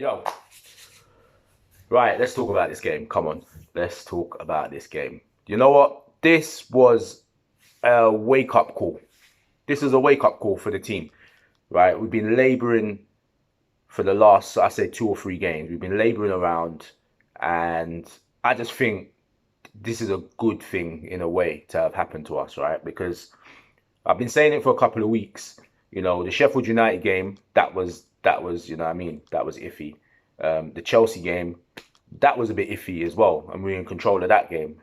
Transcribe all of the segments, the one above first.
Yo, right, let's talk about this game. Come on, let's talk about this game. You know what? This was a wake-up call. This is a wake-up call for the team, right? We've been labouring for the last, I say, 2 or 3 games. We've been labouring around, and I just think this is a good thing in a way to have happened to us, right? Because I've been saying it for a couple of weeks. You know, the Sheffield United game, that was, you know what I mean, that was iffy. The Chelsea game, that was a bit iffy as well, and we were in control of that game.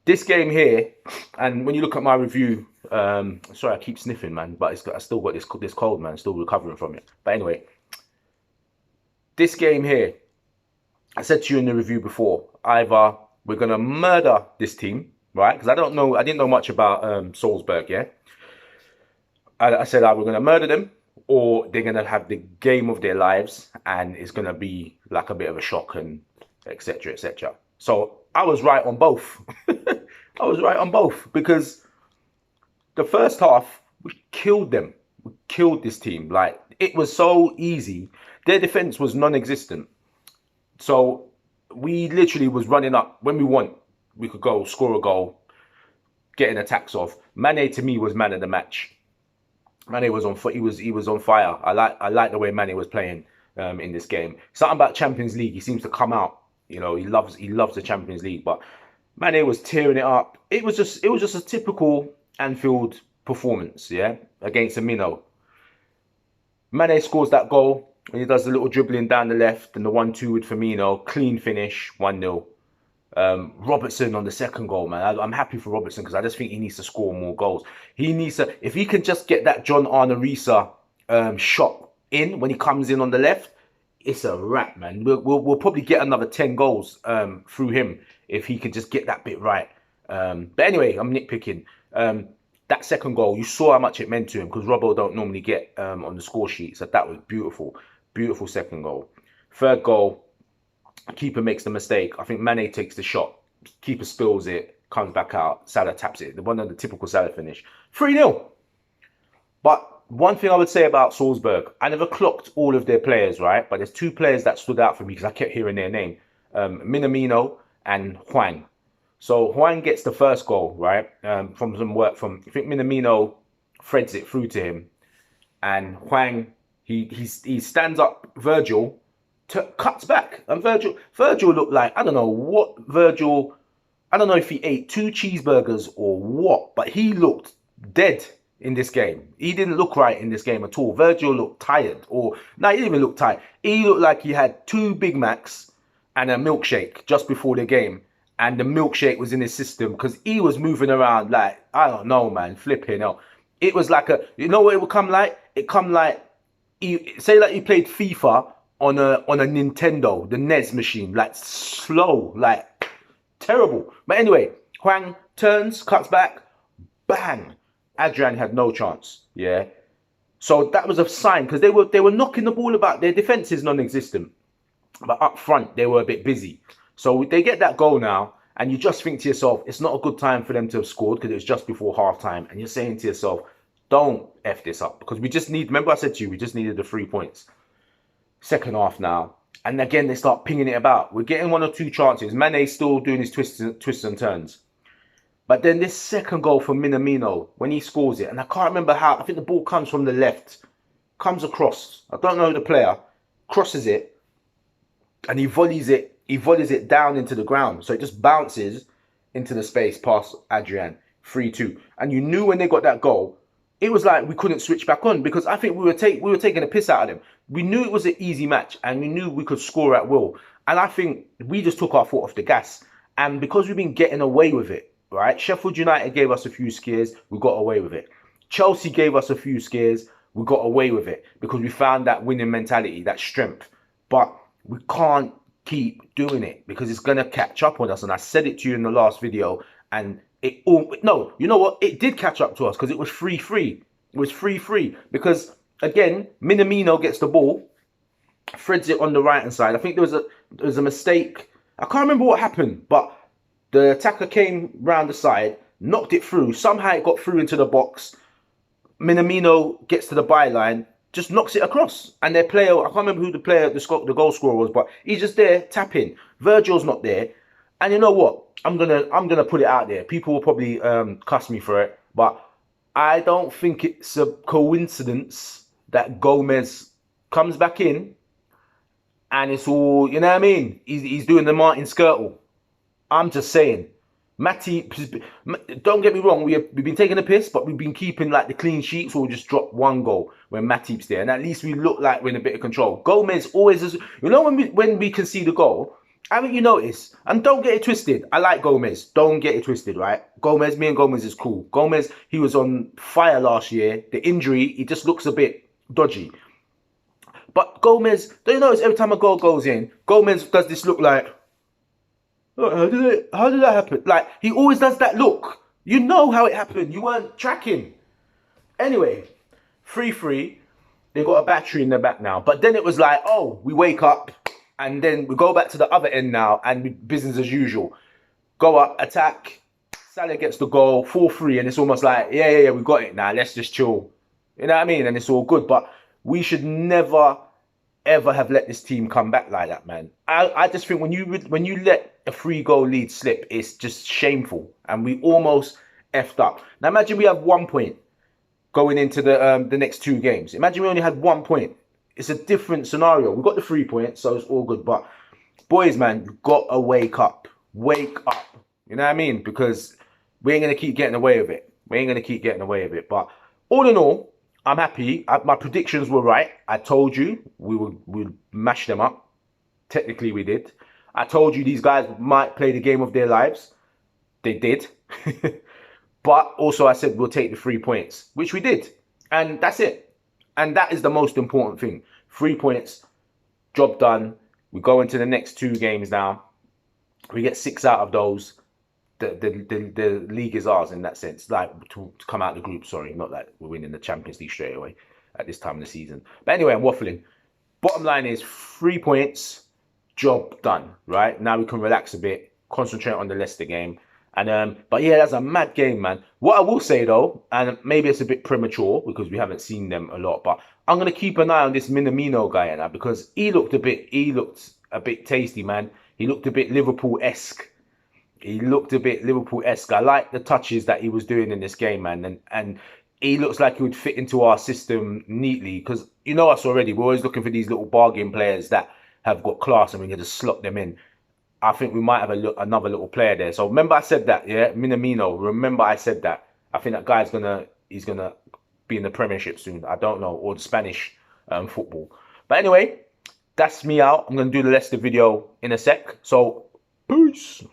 This game here, and when you look at my review, sorry, I keep sniffing, man, but I still got this cold, man, still recovering from it. But anyway, this game here, I said to you in the review before, either we're gonna murder this team, right? Because I didn't know much about Salzburg, yeah. I said either we're gonna murder them, or they're gonna have the game of their lives, and it's gonna be like a bit of a shock and etc. etc. So I was right on both. I was right on both because the first half we killed them. We killed this team. Like, it was so easy. Their defense was non-existent. So we literally was running up when we want. We could go score a goal, getting attacks off. Mane to me was man of the match. Mane was on he was on fire. I like the way Mane was playing in this game. Something about Champions League. He seems to come out. You know, he loves the Champions League. But Mane was tearing it up. It was just a typical Anfield performance, yeah, against a minnow. Mane scores that goal when he does the little dribbling down the left and the 1-2 with Firmino. Clean finish, 1-0. Robertson on the second goal, man. I'm happy for Robertson because I just think he needs to score more goals. He needs to, if he can just get that John Arne shot in when he comes in on the left, it's a wrap, man. We'll probably get another 10 goals through him if he can just get that bit right. But anyway, I'm nitpicking. That second goal, you saw how much it meant to him because Robbo don't normally get on the score sheet. So that was beautiful. Beautiful second goal. Third goal, keeper makes the mistake. I think Mane takes the shot. Keeper spills it, comes back out. Salah taps it. One of the typical Salah finish. 3-0. But one thing I would say about Salzburg, I never clocked all of their players, right? But there's 2 players that stood out for me because I kept hearing their name. Minamino and Hwang. So Hwang gets the first goal, right? From some work from, I think Minamino threads it through to him. And Hwang, he stands up Virgil, cuts back. And Virgil looked like, I don't know what Virgil, I don't know if he ate 2 cheeseburgers or what, but he looked dead in this game. He didn't look right in this game at all. Virgil looked tired, or no, he didn't even look tired. He looked like he had 2 Big Macs and a milkshake just before the game. And the milkshake was in his system because he was moving around like, I don't know, man, flipping out. It was like a, you know what it would come like? It come like, say like he played FIFA on a Nintendo, the NES machine, like slow, like terrible. But anyway, Hwang turns, cuts back, bang. Adrian had no chance, yeah. So that was a sign because they were knocking the ball about. Their defense is non-existent, but up front they were a bit busy. So they get that goal now, and you just think to yourself, it's not a good time for them to have scored because it was just before halftime, and you're saying to yourself, don't F this up because we just need. Remember I said to you, we just needed the 3 points. Second half now, and again they start pinging it about. We're getting 1 or 2 chances. Mane's still doing his twists and turns. But then this second goal from Minamino, when he scores it, and I can't remember how, I think the ball comes from the left, comes across, I don't know the player, crosses it, and he volleys it down into the ground. So it just bounces into the space past Adrian, 3-2. And you knew when they got that goal, it was like we couldn't switch back on because I think we were taking a piss out of them. We knew it was an easy match and we knew we could score at will. And I think we just took our foot off the gas. And because we've been getting away with it, right? Sheffield United gave us a few scares, we got away with it. Chelsea gave us a few scares, we got away with it because we found that winning mentality, that strength. But we can't keep doing it because it's going to catch up on us. And I said it to you in the last video, and no, you know what? It did catch up to us because it was 3-3. It was 3-3 because, again, Minamino gets the ball, threads it on the right-hand side. I think there was a mistake. I can't remember what happened, but the attacker came round the side, knocked it through. Somehow it got through into the box. Minamino gets to the byline, just knocks it across. And their player, I can't remember who the goal scorer was, but he's just there tapping. Virgil's not there. And you know what? I'm gonna put it out there. People will probably cuss me for it, but I don't think it's a coincidence that Gomez comes back in and it's all, you know what I mean? He's doing the Martin Skirtle. I'm just saying. Matty, don't get me wrong, we've been taking a piss, but we've been keeping like the clean sheets, or we just drop one goal when Matip's there, and at least we look like we're in a bit of control. Gomez always is, you know, when we concede a goal, haven't you noticed? And don't get it twisted, I like Gomez, don't get it twisted, right? Gomez, me and Gomez is cool. Gomez, he was on fire last year. The injury, he just looks a bit dodgy. But Gomez, don't you notice every time a goal goes in, Gomez does this look like, how did that happen? Like, he always does that look. You know how it happened. You weren't tracking. Anyway, 3-3. They got a battery in the back now. But then it was like, oh, we wake up. And then we go back to the other end now. And business as usual. Go up, attack. Salah gets the goal. 4-3. And it's almost like, yeah, we got it now. Let's just chill. You know what I mean? And it's all good. But we should never, ever have let this team come back like that, man. I just think when you let a 3-goal lead slip, it's just shameful, and we almost effed up. Now imagine we have 1 point going into the next 2 games. Imagine we only had 1 point. It's a different scenario. We got the 3 points, so it's all good. But boys, man, you got to wake up. Wake up. You know what I mean? Because we ain't gonna keep getting away with it. But all in all, I'm happy. My predictions were right. I told you we'd mash them up. Technically, we did. I told you these guys might play the game of their lives. They did. But also I said we'll take the 3 points, which we did. And that's it. And that is the most important thing. 3 points, job done. We go into the next 2 games now. We get 6 out of those. The league is ours in that sense. Like, to come out of the group, sorry. Not that we're winning the Champions League straight away at this time of the season. But anyway, I'm waffling. Bottom line is 3 points. Job done, right? Now we can relax a bit, concentrate on the Leicester game. And but yeah, that's a mad game, man. What I will say though, and maybe it's a bit premature because we haven't seen them a lot, but I'm gonna keep an eye on this Minamino guy now, because he looked a bit tasty, man. He looked a bit Liverpool-esque. I like the touches that he was doing in this game, man. And he looks like he would fit into our system neatly, because you know us already. We're always looking for these little bargain players that have got class and we can just slot them in. I think we might have another little player there. So remember I said that, yeah? Minamino, remember I said that. I think that guy's he's gonna be in the Premiership soon. I don't know, or the Spanish football. But anyway, that's me out. I'm gonna do the Leicester video in a sec. So, peace.